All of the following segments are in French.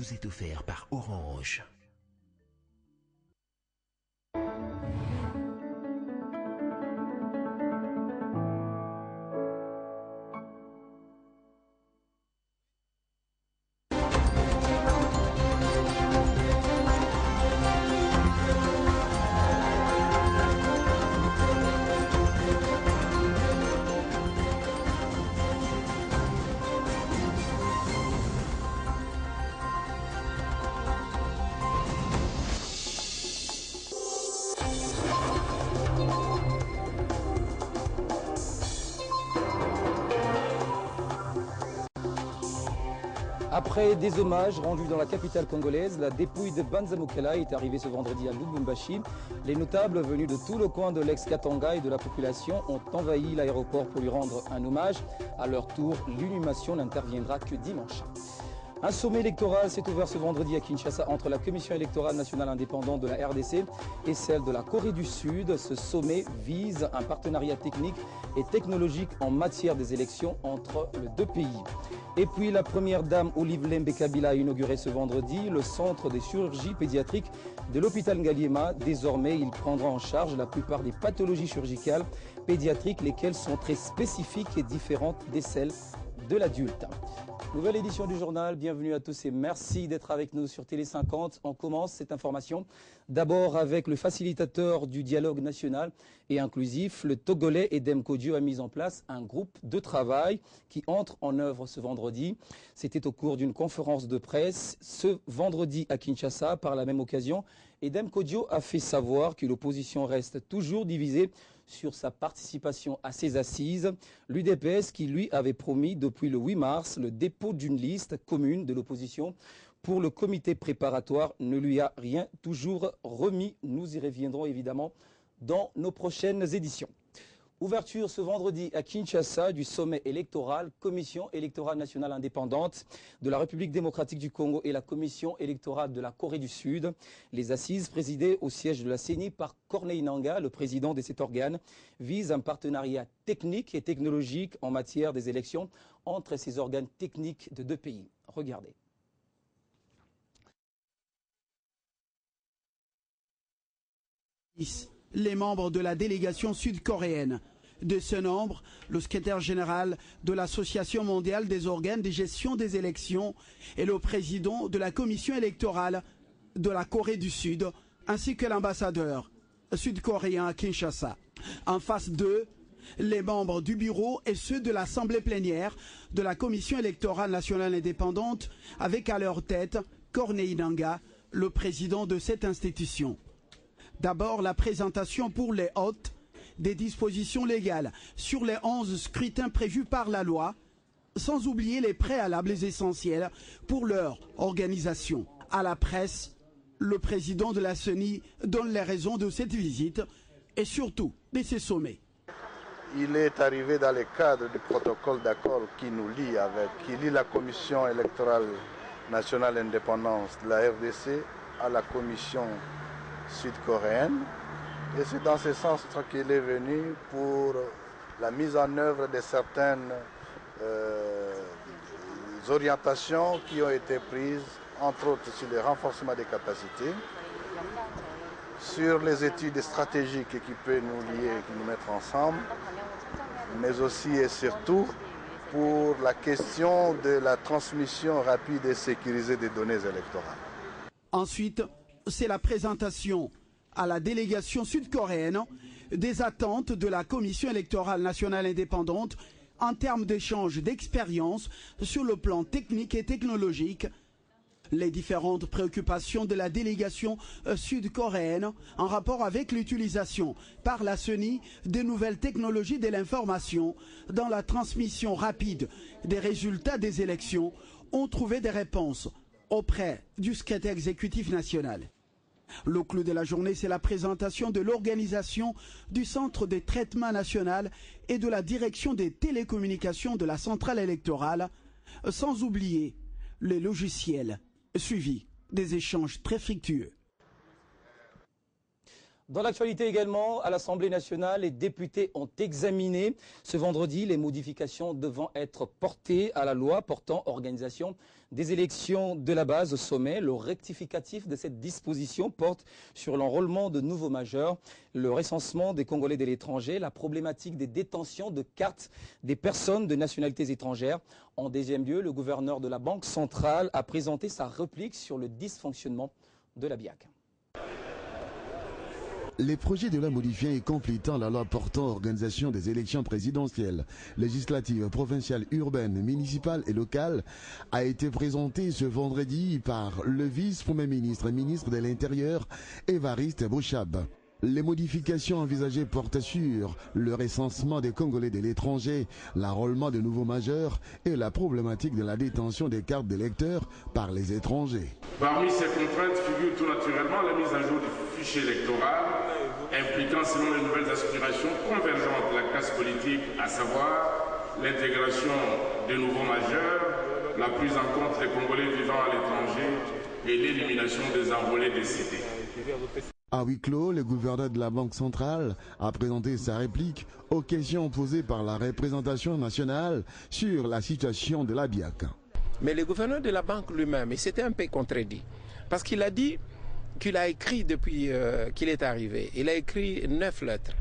vous est offert par Orange. Après des hommages rendus dans la capitale congolaise, la dépouille de Banza Mukela est arrivée ce vendredi à Lubumbashi. Les notables venus de tout le coin de l'ex-Katanga et de la population ont envahi l'aéroport pour lui rendre un hommage. À leur tour, l'inhumation n'interviendra que dimanche. Un sommet électoral s'est ouvert ce vendredi à Kinshasa entre la Commission électorale nationale indépendante de la RDC et celle de la Corée du Sud. Ce sommet vise un partenariat technique et technologique en matière des élections entre les deux pays. Et puis la première dame Olive Lembe Kabila a inauguré ce vendredi le centre des chirurgies pédiatriques de l'hôpital Ngaliema. Désormais, il prendra en charge la plupart des pathologies chirurgicales pédiatriques, lesquelles sont très spécifiques et différentes des celles de l'adulte. Nouvelle édition du journal, bienvenue à tous et merci d'être avec nous sur Télé 50. On commence cette information d'abord avec le facilitateur du dialogue national et inclusif, le Togolais Edem Kodjo a mis en place un groupe de travail qui entre en œuvre ce vendredi. C'était au cours d'une conférence de presse ce vendredi à Kinshasa. Par la même occasion, Edem Kodjo a fait savoir que l'opposition reste toujours divisée sur sa participation à ces assises. L'UDPS qui lui avait promis depuis le 8 mars le dépôt d'une liste commune de l'opposition pour le comité préparatoire ne lui a rien toujours remis. Nous y reviendrons évidemment dans nos prochaines éditions. Ouverture ce vendredi à Kinshasa du sommet électoral, Commission électorale nationale indépendante de la République démocratique du Congo et la Commission électorale de la Corée du Sud. Les assises présidées au siège de la CENI par Corneille Nangaa, le président de cet organe, visent un partenariat technique et technologique en matière des élections entre ces organes techniques de deux pays. Regardez. Les membres de la délégation sud-coréenne. De ce nombre, le secrétaire général de l'Association mondiale des organes de gestion des élections et le président de la commission électorale de la Corée du Sud, ainsi que l'ambassadeur sud-coréen à Kinshasa. En face d'eux, les membres du bureau et ceux de l'Assemblée plénière de la Commission électorale nationale indépendante, avec à leur tête Corneille Nangaa, le président de cette institution. D'abord, la présentation pour les hôtes des dispositions légales sur les 11 scrutins prévus par la loi, sans oublier les préalables essentiels pour leur organisation. À la presse, le président de la CENI donne les raisons de cette visite et surtout de ces sommets. Il est arrivé dans le cadre du protocole d'accord qui nous lie qui lie la Commission électorale nationale indépendante de la RDC à la Commission sud-coréenne. Et c'est dans ce sens qu'il est venu pour la mise en œuvre de certaines orientations qui ont été prises, entre autres sur le renforcement des capacités, sur les études stratégiques qui peuvent nous lier, qui nous mettent ensemble, mais aussi et surtout pour la question de la transmission rapide et sécurisée des données électorales. Ensuite, c'est la présentation à la délégation sud-coréenne des attentes de la Commission électorale nationale indépendante en termes d'échange d'expérience sur le plan technique et technologique, les différentes préoccupations de la délégation sud-coréenne en rapport avec l'utilisation par la CENI des nouvelles technologies de l'information dans la transmission rapide des résultats des élections ont trouvé des réponses auprès du secrétaire exécutif national. Le clou de la journée, c'est la présentation de l'organisation du Centre de traitement national et de la direction des télécommunications de la centrale électorale, sans oublier les logiciels suivis des échanges très fructueux. Dans l'actualité également, à l'Assemblée nationale, les députés ont examiné ce vendredi les modifications devant être portées à la loi portant organisation des élections de la base au sommet. Le rectificatif de cette disposition porte sur l'enrôlement de nouveaux majeurs, le recensement des Congolais de l'étranger, la problématique des détentions de cartes des personnes de nationalités étrangères. En deuxième lieu, le gouverneur de la Banque centrale a présenté sa réplique sur le dysfonctionnement de la BIAC. Les projets de loi modifiant et complétant la loi portant organisation des élections présidentielles, législatives, provinciales, urbaines, municipales et locales a été présenté ce vendredi par le vice-premier ministre et ministre de l'Intérieur, Évariste Bouchab. Les modifications envisagées portent sur le recensement des Congolais de l'étranger, l'enrôlement de nouveaux majeurs et la problématique de la détention des cartes d'électeurs par les étrangers. Parmi ces contraintes figure tout naturellement la mise à jour du fichier électoral, impliquant selon les nouvelles aspirations convergentes de la classe politique, à savoir l'intégration des nouveaux majeurs, la prise en compte des Congolais vivant à l'étranger et l'élimination des enrôlés décédés. À huis clos, le gouverneur de la Banque centrale a présenté sa réplique aux questions posées par la représentation nationale sur la situation de la BIAC. Mais le gouverneur de la Banque lui-même, il s'était un peu contredit. Parce qu'il a dit qu'il a écrit depuis qu'il est arrivé, il a écrit 9 lettres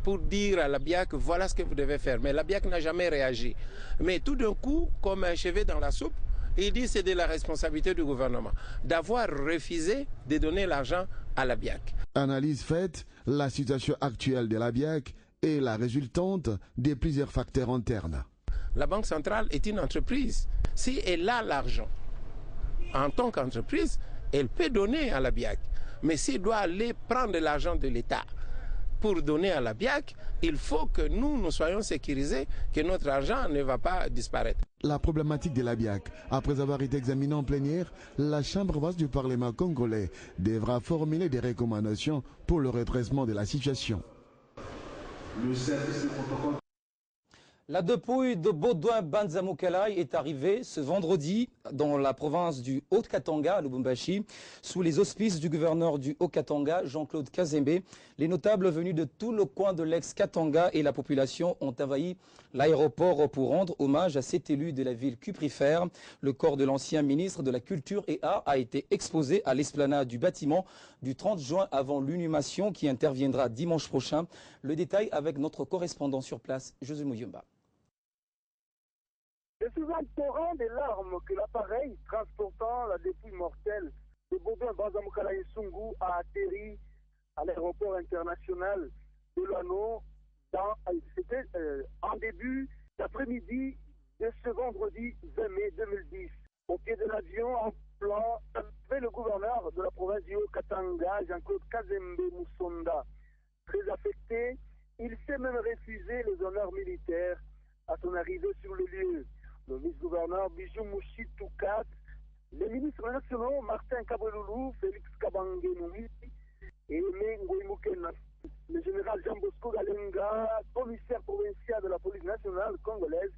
pour dire à la BIAC, voilà ce que vous devez faire. Mais la BIAC n'a jamais réagi. Mais tout d'un coup, comme un cheveu dans la soupe, il dit que c'est de la responsabilité du gouvernement d'avoir refusé de donner l'argent à la BIAC. Analyse faite, la situation actuelle de la BIAC est la résultante de plusieurs facteurs internes. La Banque centrale est une entreprise. Si elle a l'argent, en tant qu'entreprise, elle peut donner à la BIAC. Mais s'il doit aller prendre l'argent de l'État pour donner à la BIAC, il faut que nous soyons sécurisés, que notre argent ne va pas disparaître. La problématique de la BIAC, après avoir été examinée en plénière, la Chambre basse du Parlement congolais devra formuler des recommandations pour le redressement de la situation. Le service de protocole. La dépouille de Baudouin Banza-Moukalay est arrivée ce vendredi dans la province du Haut-Katanga, à Lubumbashi, sous les auspices du gouverneur du Haut-Katanga, Jean-Claude Kazembe. Les notables venus de tout le coin de l'ex-Katanga et la population ont envahi l'aéroport pour rendre hommage à cet élu de la ville cuprifère. Le corps de l'ancien ministre de la Culture et Arts a été exposé à l'esplanade du bâtiment du 30 juin avant l'inhumation qui interviendra dimanche prochain. Le détail avec notre correspondant sur place, José Mouyumba. C'est sous un torrent de larmes que l'appareil transportant la dépouille mortelle de Baudouin Banza-Moukalay Nsungu a atterri à l'aéroport international de Luano. C'était en début d'après-midi de ce vendredi 20 mai 2010. Au pied de l'avion, en plan, avait le gouverneur de la province du Haut-Katanga, Jean-Claude Kazembe Moussonda. Très affecté, il s'est même refusé les honneurs militaires à son arrivée sur le lieu. Le vice-gouverneur Bijou Mouchi Toukat, les ministres nationaux Martin Kabweloulou, Félix Kabange-Noui et Aimé Ngoïmoukena, le général Jean-Bosco Galenga, commissaire provincial de la police nationale congolaise,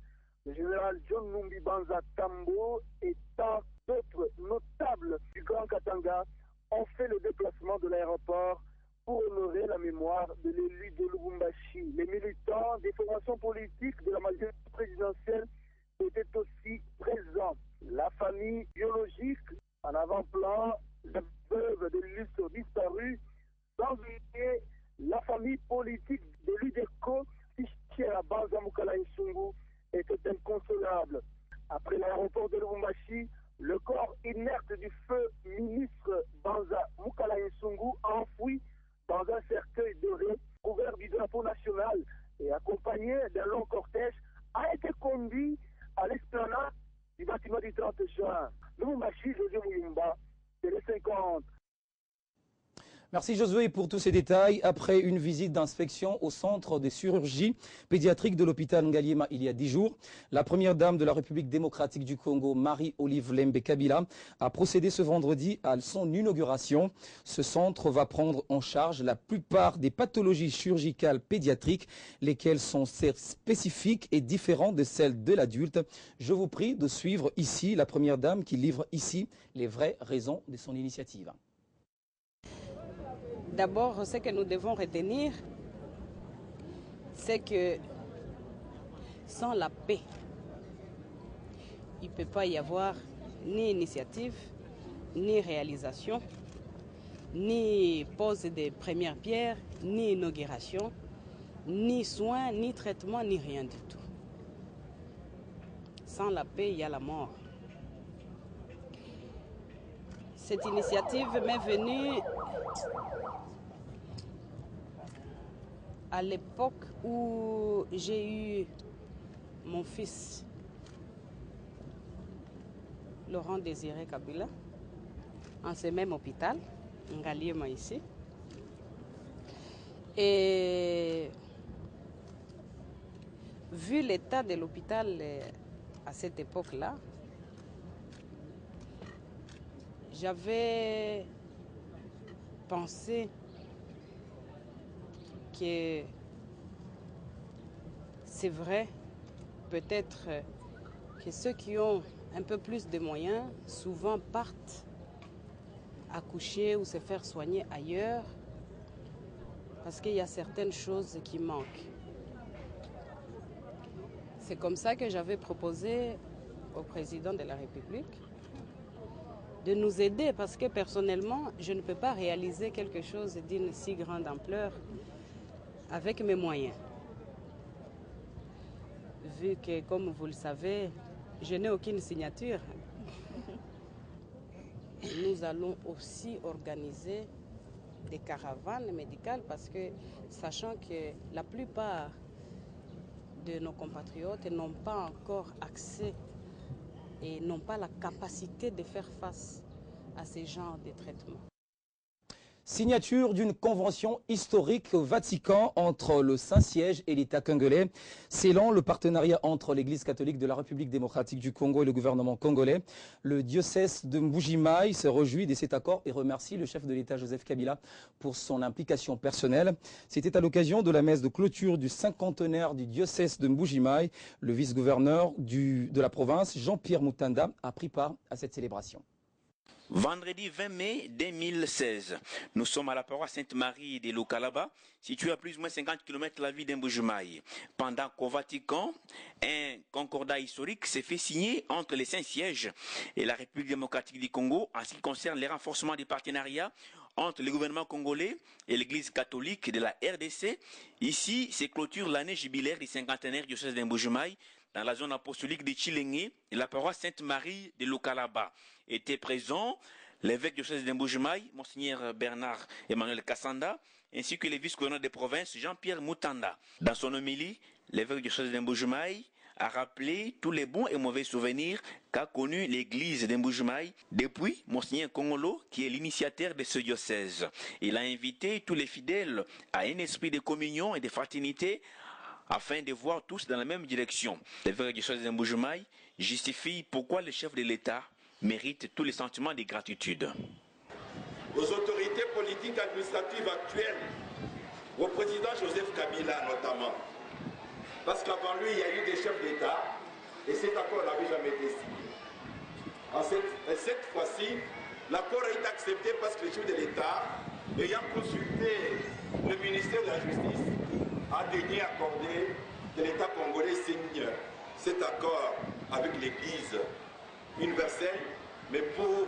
le général John Numbi Banza Tambo et tant d'autres notables du Grand Katanga ont fait le déplacement de l'aéroport pour honorer la mémoire de l'élu de Lubumbashi. Les militants des formations politiques de la majorité présidentielle était aussi présent. La famille biologique, en avant-plan, la veuve de l'illustre disparu, sans oublier la famille politique de l'UDECO, fichée à Banza-Moukalay Nsungu, était inconsolable. Après l'aéroport de Lubumbashi, le corps inerte du feu ministre Banza-Moukalay Nsungu, enfoui dans un cercueil doré, couvert du drapeau national et accompagné d'un long cortège, a été conduit à l'esplanade du bâtiment du 30 juin. Lubumbashi, José Mouyumba, Télé 50. Merci Josué pour tous ces détails. Après une visite d'inspection au centre des chirurgies pédiatriques de l'hôpital Ngaliema il y a 10 jours, la première dame de la République démocratique du Congo, Marie-Olive Lembe Kabila, a procédé ce vendredi à son inauguration. Ce centre va prendre en charge la plupart des pathologies chirurgicales pédiatriques, lesquelles sont spécifiques et différentes de celles de l'adulte. Je vous prie de suivre ici la première dame qui livre ici les vraies raisons de son initiative. D'abord, ce que nous devons retenir, c'est que sans la paix, il ne peut pas y avoir ni initiative, ni réalisation, ni pose des premières pierres, ni inauguration, ni soins, ni traitement, ni rien du tout. Sans la paix, il y a la mort. Cette initiative m'est venue à l'époque où j'ai eu mon fils, Laurent Désiré Kabila, en ce même hôpital, Ngaliema ici. Et vu l'état de l'hôpital à cette époque-là, j'avais pensé que c'est vrai, peut-être que ceux qui ont un peu plus de moyens souvent partent accoucher ou se faire soigner ailleurs parce qu'il y a certaines choses qui manquent. C'est comme ça que j'avais proposé au président de la République de nous aider parce que personnellement, je ne peux pas réaliser quelque chose d'une si grande ampleur avec mes moyens. Vu que, comme vous le savez, je n'ai aucune signature, nous allons aussi organiser des caravanes médicales parce que, sachant que la plupart de nos compatriotes n'ont pas encore accès et n'ont pas la capacité de faire face à ces genres de traitements. Signature d'une convention historique au Vatican entre le Saint-Siège et l'État congolais, scellant le partenariat entre l'Église catholique de la République démocratique du Congo et le gouvernement congolais. Le diocèse de Mbuji-Mayi se réjouit de cet accord et remercie le chef de l'État Joseph Kabila pour son implication personnelle. C'était à l'occasion de la messe de clôture du cinquantenaire du diocèse de Mbuji-Mayi. Le vice-gouverneur de la province, Jean-Pierre Mutanda, a pris part à cette célébration. Vendredi 20 mai 2016, nous sommes à la paroisse Sainte-Marie de Lukalaba, située à plus ou moins 50 km de la ville d'Mbuji-Mayi. Pendant qu'au Vatican, un concordat historique s'est fait signer entre les Saint-Sièges et la République démocratique du Congo en ce qui concerne les renforcements des partenariats entre le gouvernement congolais et l'Église catholique de la RDC. Ici, c'est clôture l'année jubilaire du cinquantenaire du diocèse d'Mbuji-Mayi dans la zone apostolique de Tshilenge et la paroisse Sainte-Marie de Lukalaba. Étaient présents l'évêque du diocèse d'Mbuji-Mayi, Monseigneur Bernard Emmanuel Kassanda, ainsi que le vice-gouverneur de province, Jean-Pierre Mutanda. Dans son homélie, l'évêque du diocèse d'Mbuji-Mayi a rappelé tous les bons et mauvais souvenirs qu'a connus l'église d'Mbuji-Mayi depuis Monseigneur Kongolo, qui est l'initiateur de ce diocèse. Il a invité tous les fidèles à un esprit de communion et de fraternité afin de voir tous dans la même direction. L'évêque du diocèse d'Mbuji-Mayi justifie pourquoi le chef de l'État mérite tous les sentiments de gratitude. Aux autorités politiques administratives actuelles, au président Joseph Kabila notamment, parce qu'avant lui, il y a eu des chefs d'État et cet accord n'avait jamais été signé. Cette fois-ci, l'accord a été accepté parce que le chef de l'État, ayant consulté le ministère de la Justice, a daigné accorder que l'État congolais signe cet accord avec l'Église universelle, mais pour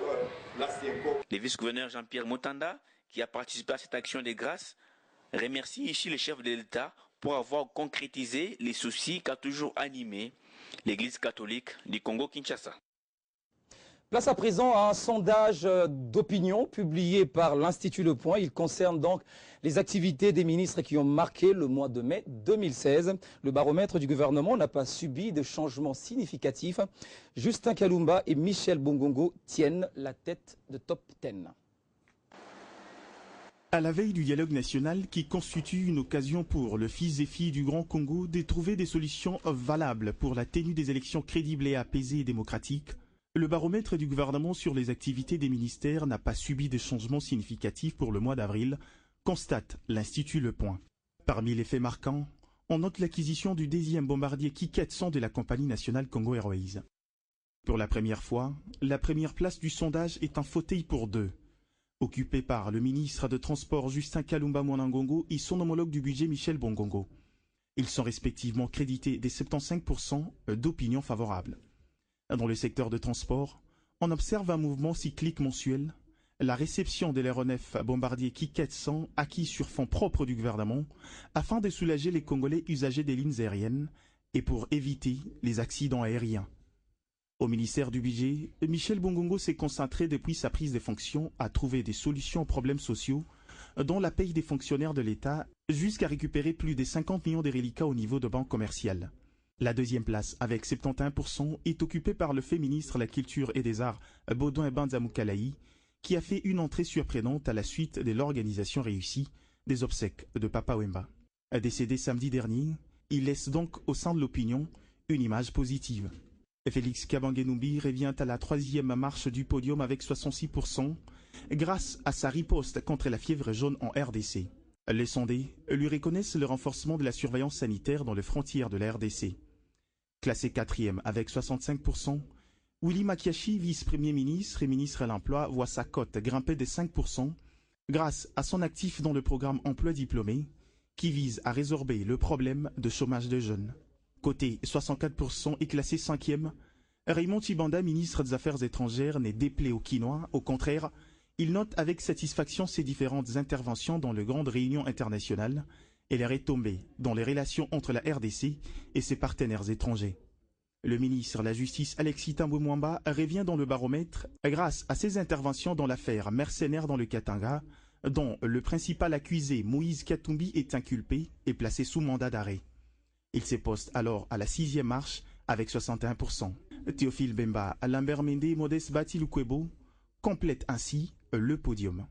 la CENCO. Le vice-gouverneur Jean-Pierre Mutanda, qui a participé à cette action de grâce, remercie ici le chef de l'État pour avoir concrétisé les soucis qu'a toujours animé l'Église catholique du Congo-Kinshasa. Place à présent à un sondage d'opinion publié par l'Institut Le Point. Il concerne donc les activités des ministres qui ont marqué le mois de mai 2016. Le baromètre du gouvernement n'a pas subi de changements significatifs. Justin Kalumba et Michel Bongongo tiennent la tête de Top 10. À la veille du dialogue national qui constitue une occasion pour le fils et filles du Grand Congo de trouver des solutions valables pour la tenue des élections crédibles et apaisées et démocratiques, le baromètre du gouvernement sur les activités des ministères n'a pas subi de changements significatifs pour le mois d'avril, constate l'Institut Le Point. Parmi les faits marquants, on note l'acquisition du 10e bombardier Ki-400 de la compagnie nationale Congo Airways. Pour la première fois, la première place du sondage est un fauteuil pour deux. occupé par le ministre de Transport Justin Kalumba Mwanangongo et son homologue du budget Michel Bongongo. Ils sont respectivement crédités des 75% d'opinions favorables. Dans le secteur de transport, on observe un mouvement cyclique mensuel, la réception de l'aéronef bombardier Ki-400 acquis sur fonds propres du gouvernement afin de soulager les Congolais usagers des lignes aériennes et pour éviter les accidents aériens. Au ministère du Budget, Michel Bongongo s'est concentré depuis sa prise de fonction à trouver des solutions aux problèmes sociaux, dont la paye des fonctionnaires de l'État, jusqu'à récupérer plus de 50 millions de reliquats au niveau de banques commerciales. La deuxième place, avec 71%, est occupée par le fait ministre de la Culture et des Arts, Baudouin Banza-Mukalayi, qui a fait une entrée surprenante à la suite de l'organisation réussie des obsèques de Papa Wemba. Décédé samedi dernier, il laisse donc au sein de l'opinion une image positive. Félix Kabange-Numbi revient à la troisième marche du podium avec 66%, grâce à sa riposte contre la fièvre jaune en RDC. Les sondés lui reconnaissent le renforcement de la surveillance sanitaire dans les frontières de la RDC. Classé quatrième avec 65%, Willy Makiashi, vice-premier ministre et ministre à l'Emploi, voit sa cote grimper de 5% grâce à son actif dans le programme Emploi diplômé qui vise à résorber le problème de chômage des jeunes. Côté 64% est classé 5e. Raymond Tshibanda, ministre des Affaires étrangères, n'est déplaît au Quinois. Au contraire, il note avec satisfaction ses différentes interventions dans les grandes réunions internationales et les retombées dans les relations entre la RDC et ses partenaires étrangers. Le ministre de la Justice Alexis Tambwe Mwamba revient dans le baromètre grâce à ses interventions dans l'affaire mercenaire dans le Katanga, dont le principal accusé Moïse Katumbi est inculpé et placé sous mandat d'arrêt. Il se poste alors à la 6e marche avec 61%. Théophile Bemba, Lambert Mende et Modeste Batilukwebo complètent ainsi le podium.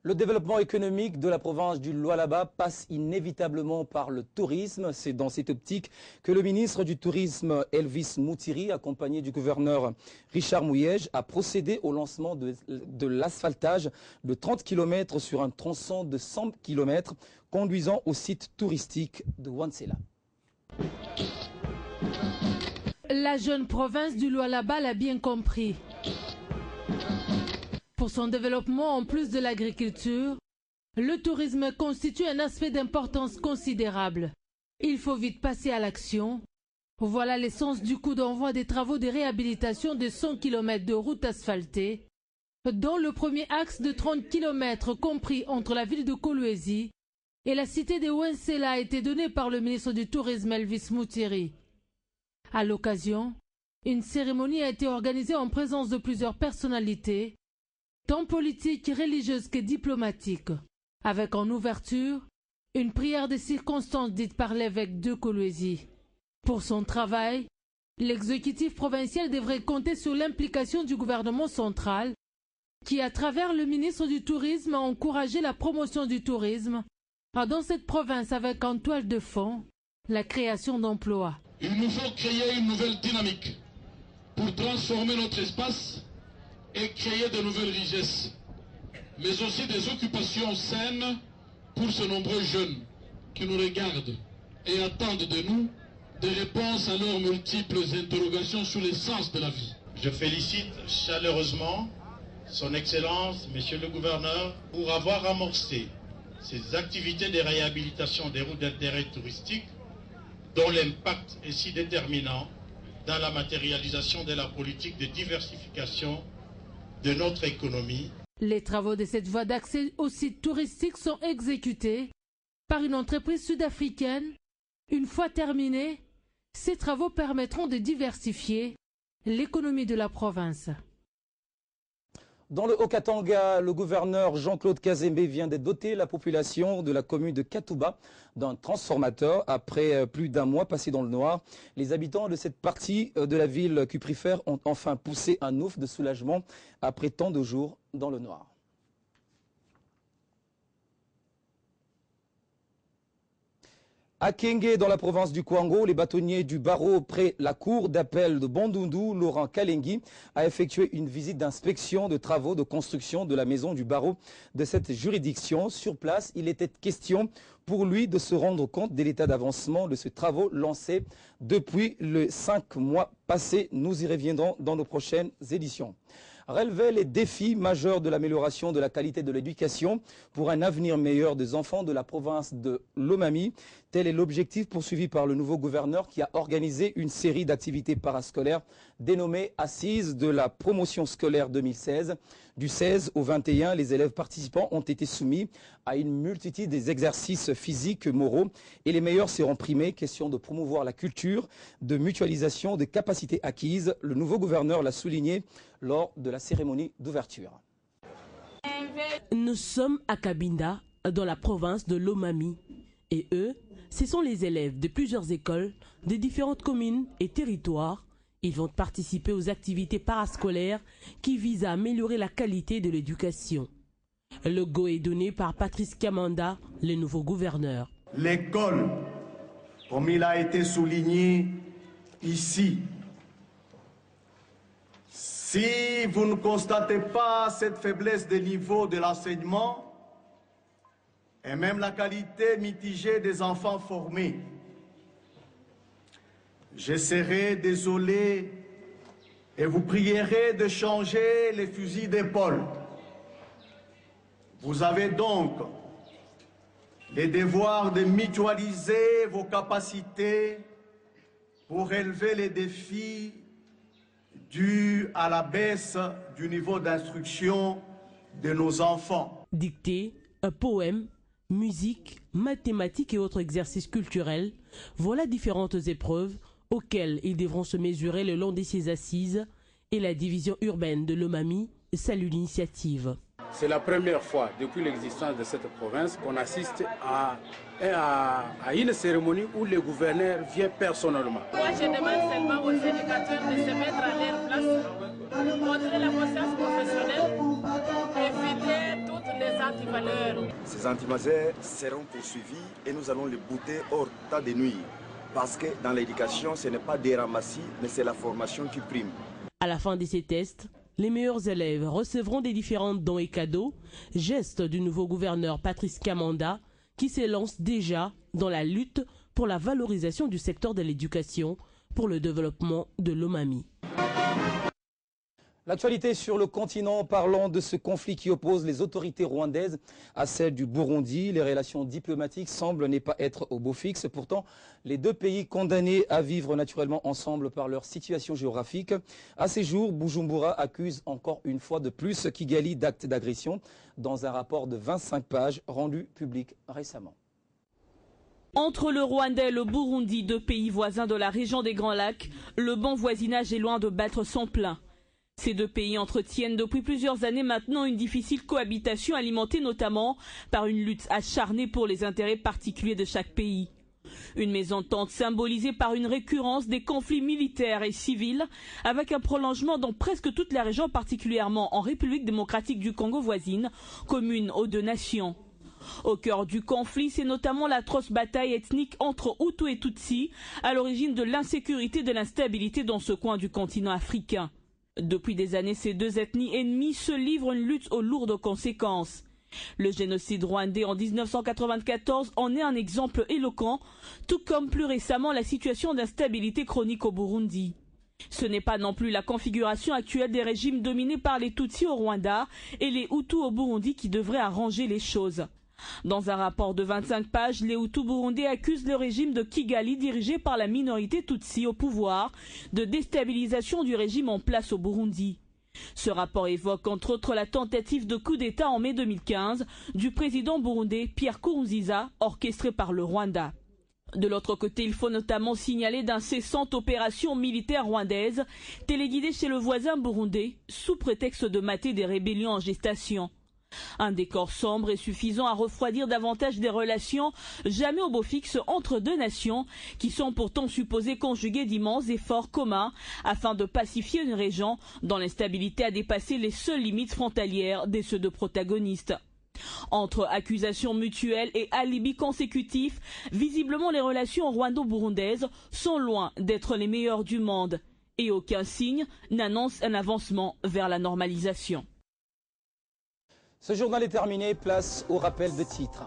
Le développement économique de la province du Lualaba passe inévitablement par le tourisme. C'est dans cette optique que le ministre du Tourisme Elvis Moutiri, accompagné du gouverneur Richard Mouyej, a procédé au lancement de l'asphaltage de 30 km sur un tronçon de 100 km conduisant au site touristique de Wansela. La jeune province du Lualaba l'a bien compris. Pour son développement, en plus de l'agriculture, le tourisme constitue un aspect d'importance considérable. Il faut vite passer à l'action. Voilà l'essence du coup d'envoi des travaux de réhabilitation de 100 km de routes asphaltées, dont le premier axe de 30 km compris entre la ville de Kolwezi et la cité de Wansela a été donné par le ministre du Tourisme Elvis Moutiri. À l'occasion, une cérémonie a été organisée en présence de plusieurs personnalités, tant politiques, religieuses que diplomatiques, avec en ouverture une prière de circonstance dite par l'évêque de Kolwezi. Pour son travail, l'exécutif provincial devrait compter sur l'implication du gouvernement central, qui, à travers le ministre du Tourisme, a encouragé la promotion du tourisme dans cette province avec en toile de fond la création d'emplois. Il nous faut créer une nouvelle dynamique pour transformer notre espace et créer de nouvelles richesses, mais aussi des occupations saines pour ces nombreux jeunes qui nous regardent et attendent de nous des réponses à leurs multiples interrogations sur le sens de la vie. Je félicite chaleureusement son Excellence, Monsieur le Gouverneur, pour avoir amorcé ces activités de réhabilitation des routes d'intérêt touristique dont l'impact est si déterminant dans la matérialisation de la politique de diversification de notre économie. Les travaux de cette voie d'accès aux sites touristiques sont exécutés par une entreprise sud-africaine. Une fois terminés, ces travaux permettront de diversifier l'économie de la province. Dans le Haut-Katanga, le gouverneur Jean-Claude Kazembe vient de doter la population de la commune de Katouba d'un transformateur après plus d'un mois passé dans le noir. Les habitants de cette partie de la ville cuprifère ont enfin poussé un ouf de soulagement après tant de jours dans le noir. À Kenge, dans la province du Kwango, les bâtonniers du barreau près la cour d'appel de Bandundu, Laurent Kalengi, a effectué une visite d'inspection de travaux de construction de la maison du barreau de cette juridiction. Sur place, il était question pour lui de se rendre compte de l'état d'avancement de ces travaux lancés depuis les 5 mois passés. Nous y reviendrons dans nos prochaines éditions. relevait les défis majeurs de l'amélioration de la qualité de l'éducation pour un avenir meilleur des enfants de la province de Lomami. Tel est l'objectif poursuivi par le nouveau gouverneur qui a organisé une série d'activités parascolaires dénommées Assises de la promotion scolaire 2016. Du 16 au 21, les élèves participants ont été soumis à une multitude d'exercices physiques, moraux et les meilleurs seront primés. Question de promouvoir la culture de mutualisation des capacités acquises. Le nouveau gouverneur l'a souligné lors de la cérémonie d'ouverture. Nous sommes à Cabinda, dans la province de Lomami. Et eux, ce sont les élèves de plusieurs écoles, de différentes communes et territoires. Ils vont participer aux activités parascolaires qui visent à améliorer la qualité de l'éducation. Le go est donné par Patrice Kamanda, le nouveau gouverneur. L'école, comme il a été souligné ici, si vous ne constatez pas cette faiblesse des niveaux de l'enseignement et même la qualité mitigée des enfants formés, je serai désolé et vous prierai de changer les fusils d'épaule. Vous avez donc le devoir de mutualiser vos capacités pour relever les défis dus à la baisse du niveau d'instruction de nos enfants. Dictée, un poème, musique, mathématiques et autres exercices culturels, voilà différentes épreuves auxquelles ils devront se mesurer le long de ces assises, et la division urbaine de Lomami salue l'initiative. C'est la première fois depuis l'existence de cette province qu'on assiste à une cérémonie où le gouverneur vient personnellement. Moi, je demande seulement aux éducateurs de se mettre à leur place, montrer la conscience professionnelle, éviter toutes les antivaleurs. Ces antivaleurs seront poursuivis et nous allons les bouter hors tas de nuit. Parce que dans l'éducation, ce n'est pas des ramassis, mais c'est la formation qui prime. À la fin de ces tests, les meilleurs élèves recevront des différents dons et cadeaux, geste du nouveau gouverneur Patrice Kamanda, qui s'élance déjà dans la lutte pour la valorisation du secteur de l'éducation pour le développement de Lomami. L'actualité sur le continent, parlant de ce conflit qui oppose les autorités rwandaises à celles du Burundi. Les relations diplomatiques semblent ne pas être au beau fixe. Pourtant, les deux pays condamnés à vivre naturellement ensemble par leur situation géographique. À ces jours, Bujumbura accuse encore une fois de plus Kigali d'actes d'agression dans un rapport de 25 pages rendu public récemment. Entre le Rwanda et le Burundi, deux pays voisins de la région des Grands Lacs, le bon voisinage est loin de battre son plein. Ces deux pays entretiennent depuis plusieurs années maintenant une difficile cohabitation alimentée notamment par une lutte acharnée pour les intérêts particuliers de chaque pays. Une mésentente symbolisée par une récurrence des conflits militaires et civils avec un prolongement dans presque toute la région, particulièrement en République démocratique du Congo voisine, commune aux deux nations. Au cœur du conflit, c'est notamment l'atroce bataille ethnique entre Hutus et Tutsis, à l'origine de l'insécurité et de l'instabilité dans ce coin du continent africain. Depuis des années, ces deux ethnies ennemies se livrent une lutte aux lourdes conséquences. Le génocide rwandais en 1994 en est un exemple éloquent, tout comme plus récemment la situation d'instabilité chronique au Burundi. Ce n'est pas non plus la configuration actuelle des régimes dominés par les Tutsis au Rwanda et les Hutus au Burundi qui devrait arranger les choses. Dans un rapport de 25 pages, les Hutus burundais accusent le régime de Kigali dirigé par la minorité Tutsi au pouvoir de déstabilisation du régime en place au Burundi. Ce rapport évoque entre autres la tentative de coup d'État en mai 2015 du président burundais Pierre Nkurunziza, orchestré par le Rwanda. De l'autre côté, il faut notamment signaler d'incessantes opérations militaires rwandaises téléguidées chez le voisin burundais sous prétexte de mater des rébellions en gestation. Un décor sombre et suffisant à refroidir davantage des relations jamais au beau fixe entre deux nations qui sont pourtant supposées conjuguer d'immenses efforts communs afin de pacifier une région dont l'instabilité a dépassé les seules limites frontalières des deux protagonistes. Entre accusations mutuelles et alibis consécutifs, visiblement les relations rwando-burundaises sont loin d'être les meilleures du monde et aucun signe n'annonce un avancement vers la normalisation. Ce journal est terminé, place au rappel de titres.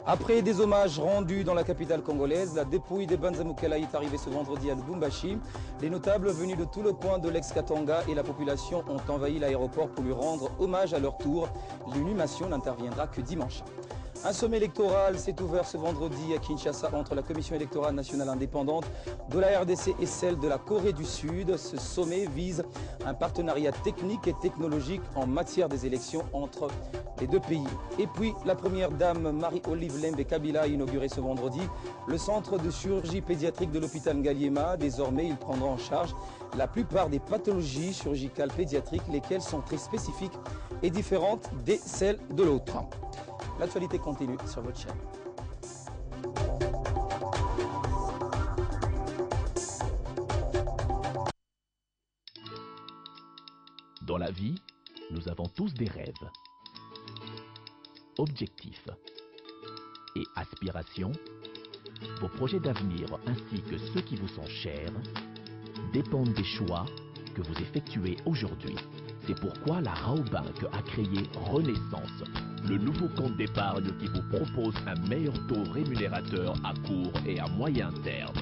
Après des hommages rendus dans la capitale congolaise, la dépouille de Banza Mukela est arrivée ce vendredi à Lubumbashi. Les notables venus de tout le coin de l'ex-Katanga et la population ont envahi l'aéroport pour lui rendre hommage à leur tour. L'inhumation n'interviendra que dimanche. Un sommet électoral s'est ouvert ce vendredi à Kinshasa entre la Commission électorale nationale indépendante de la RDC et celle de la Corée du Sud. Ce sommet vise un partenariat technique et technologique en matière des élections entre les deux pays. Et puis, la première dame Marie-Olive Lembe Kabila a inauguré ce vendredi le centre de chirurgie pédiatrique de l'hôpital Ngaliema. Désormais, il prendra en charge la plupart des pathologies chirurgicales pédiatriques, lesquelles sont très spécifiques et différentes de celles de l'autre. L'actualité continue sur votre chaîne. Dans la vie, nous avons tous des rêves, objectifs et aspirations. Vos projets d'avenir ainsi que ceux qui vous sont chers dépendent des choix que vous effectuez aujourd'hui. C'est pourquoi la Raobank a créé Renaissance, le nouveau compte d'épargne qui vous propose un meilleur taux rémunérateur à court et à moyen terme.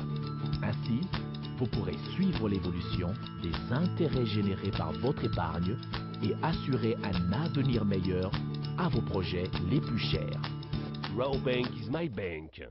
Ainsi, vous pourrez suivre l'évolution des intérêts générés par votre épargne et assurer un avenir meilleur à vos projets les plus chers. Raobank is my bank.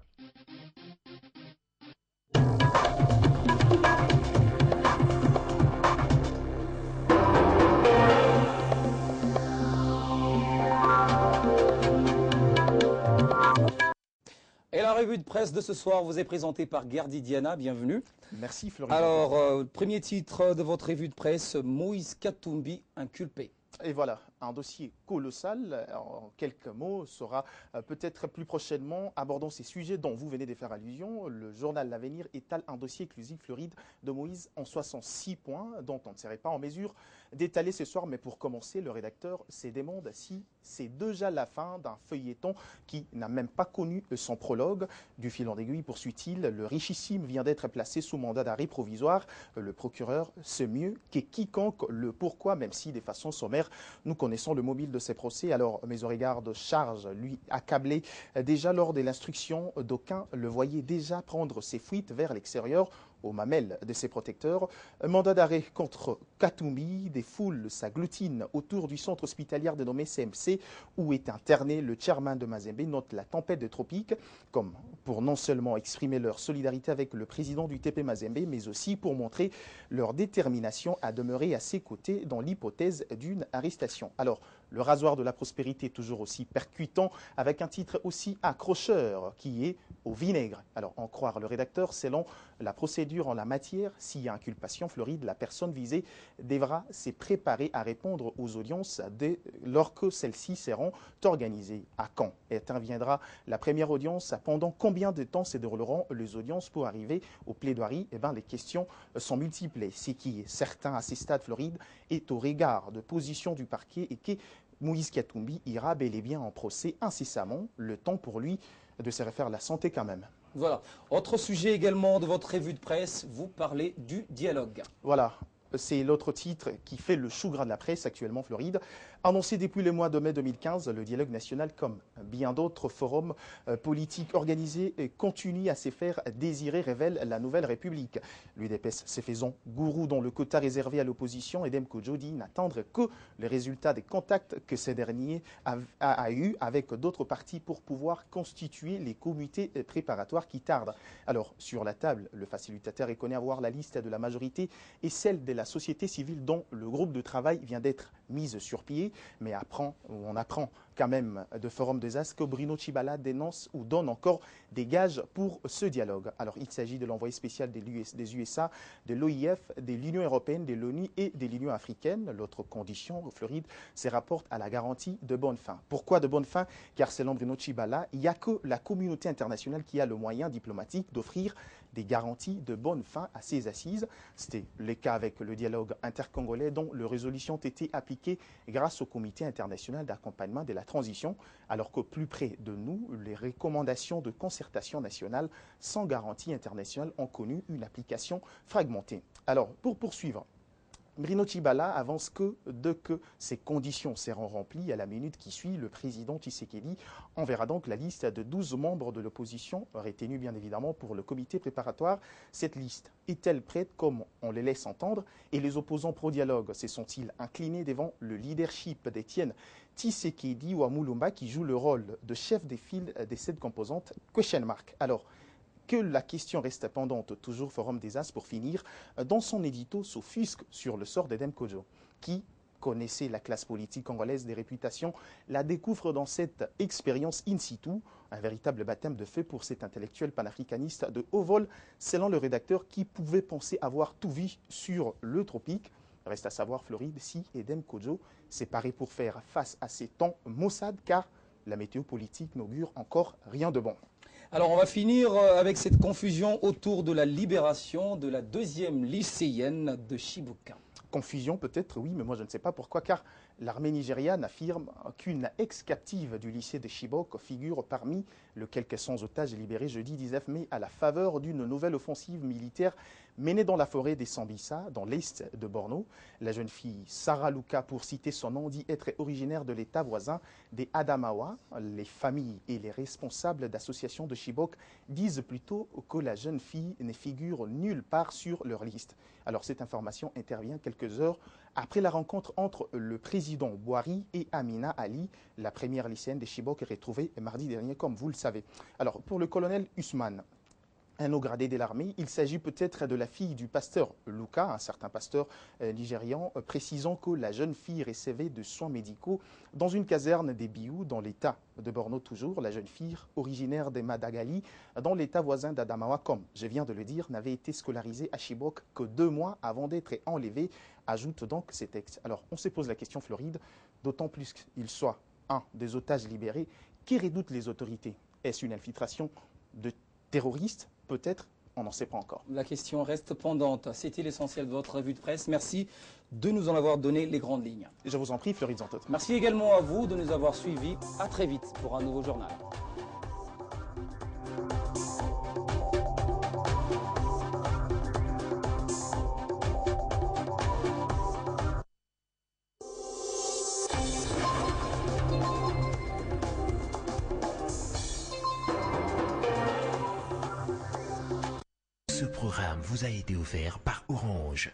Et la revue de presse de ce soir vous est présentée par Gerdy Diana, bienvenue. Merci Floride. Alors, premier titre de votre revue de presse, Moïse Katumbi inculpé. Et voilà, un dossier colossal, en quelques mots, sera peut-être plus prochainement abordant ces sujets dont vous venez de faire allusion. Le journal L'Avenir étale un dossier exclusif Floride de Moïse en 66 points, dont on ne serait pas en mesure d'étaler ce soir. Mais pour commencer, le rédacteur se demande si c'est déjà la fin d'un feuilleton qui n'a même pas connu son prologue. Du fil en aiguille, poursuit-il, le richissime vient d'être placé sous mandat d'arrêt provisoire. Le procureur sait mieux que quiconque le pourquoi, même si de façon sommaire, nous connaissons le mobile de ces procès. Alors, Mésorégarde charge, lui, accablé déjà lors de l'instruction, d'aucuns le voyaient déjà prendre ses fuites vers l'extérieur, aux mamelles de ses protecteurs. Un mandat d'arrêt contre Katumbi, des foules s'agglutinent autour du centre hospitalier dénommé CMC, où est interné le chairman de Mazembe, note la tempête des tropiques, comme pour non seulement exprimer leur solidarité avec le président du TP Mazembe, mais aussi pour montrer leur détermination à demeurer à ses côtés dans l'hypothèse d'une arrestation. Alors, le rasoir de la prospérité, toujours aussi percutant, avec un titre aussi accrocheur, qui est au vinaigre. Alors, en croire le rédacteur, selon la procédure en la matière, s'il y a inculpation, Floride, la personne visée devra se préparer à répondre aux audiences lorsque celles-ci seront organisées. À quand interviendra la première audience? Pendant combien de temps se dérouleront les audiences pour arriver aux plaidoiries? Eh bien, les questions sont multiples. Ce qui est certain à ces stades, Floride, est au regard de position du parquet et que Moïse Katumbi ira bel et bien en procès incessamment, le temps pour lui de se refaire la santé quand même. Voilà. Autre sujet également de votre revue de presse, vous parlez du dialogue. Voilà. C'est l'autre titre qui fait le chou gras de la presse actuellement, Floride. Annoncé depuis le mois de mai 2015, le dialogue national, comme bien d'autres forums politiques organisés, continue à se faire désirer, révèle la Nouvelle République. L'UDPS se faisant gourou dont le quota réservé à l'opposition, Edem Kojo dit n'attendre que les résultats des contacts que ces derniers a eu avec d'autres partis pour pouvoir constituer les comités préparatoires qui tardent. Alors, sur la table, le facilitateur reconnaît avoir la liste de la majorité et celle de la société civile dont le groupe de travail vient d'être mise sur pied, mais on apprend quand même de Forum des As que Bruno Tshibala dénonce ou donne encore des gages pour ce dialogue. Alors il s'agit de l'envoyé spécial des USA, de l'OIF, de l'Union européenne, de l'ONU et de l'Union africaine. L'autre condition, Floride, se rapporte à la garantie de bonne fin. Pourquoi de bonne fin? Car selon Bruno Tshibala, il n'y a que la communauté internationale qui a le moyen diplomatique d'offrir des garanties de bonne fin à ces assises. C'était le cas avec le dialogue intercongolais dont les résolutions ont été appliquées grâce au comité international d'accompagnement de la transition, alors qu'au plus près de nous, les recommandations de concertation nationale sans garantie internationale ont connu une application fragmentée. Alors, pour poursuivre, Bruno Tshibala avance que dès que ces conditions seront remplies, à la minute qui suit, le président Tshisekedi enverra donc la liste de 12 membres de l'opposition, retenus bien évidemment pour le comité préparatoire. Cette liste est-elle prête comme on les laisse entendre? Et les opposants pro-dialogue se sont-ils inclinés devant le leadership d'Étienne Tshisekedi ou Mulumba qui joue le rôle de chef des files des 7 composantes? Question mark. Alors, que la question reste pendante, toujours Forum des As pour finir, dans son édito s'offusque sur le sort d'Edem Kodjo, qui connaissait la classe politique congolaise des réputations, la découvre dans cette expérience in situ, un véritable baptême de feu pour cet intellectuel panafricaniste de haut vol, selon le rédacteur qui pouvait penser avoir tout vu sur le tropique. Reste à savoir, Floride, si Edem Kodjo s'est paré pour faire face à ces temps maussades, car la météo politique n'augure encore rien de bon. Alors on va finir avec cette confusion autour de la libération de la 2e lycéenne de Chibuka. Confusion peut-être, oui, mais moi je ne sais pas pourquoi, car l'armée nigériane affirme qu'une ex-captive du lycée de Chibok figure parmi les quelques 100 otages libérés jeudi 19 mai à la faveur d'une nouvelle offensive militaire menée dans la forêt des Sambisa, dans l'est de Borno. La jeune fille Sarah Luka, pour citer son nom, dit être originaire de l'état voisin des Adamawa. Les familles et les responsables d'associations de Chibok disent plutôt que la jeune fille ne figure nulle part sur leur liste. Alors cette information intervient quelques heures après la rencontre entre le président Bouhari et Amina Ali, la première lycéenne de Chibok retrouvée mardi dernier, comme vous le savez. Alors pour le colonel Usman, un haut gradé de l'armée, il s'agit peut-être de la fille du pasteur Luka, un certain pasteur nigérian, précisant que la jeune fille recevait de soins médicaux dans une caserne des Biou, dans l'état de Borno toujours. La jeune fille, originaire de Madagali, dans l'état voisin d'Adamawa, comme je viens de le dire, n'avait été scolarisée à Chibok que 2 mois avant d'être enlevée, ajoute donc ces textes. Alors on se pose la question, Floride, d'autant plus qu'il soit un des otages libérés, qui redoutent les autorités? Est-ce une infiltration de terroristes? Peut-être, on n'en sait pas encore. La question reste pendante. C'était l'essentiel de votre revue de presse. Merci de nous en avoir donné les grandes lignes. Je vous en prie, Floride Zantot. Merci également à vous de nous avoir suivis. À très vite pour un nouveau journal. Ce programme vous a été offert par Orange.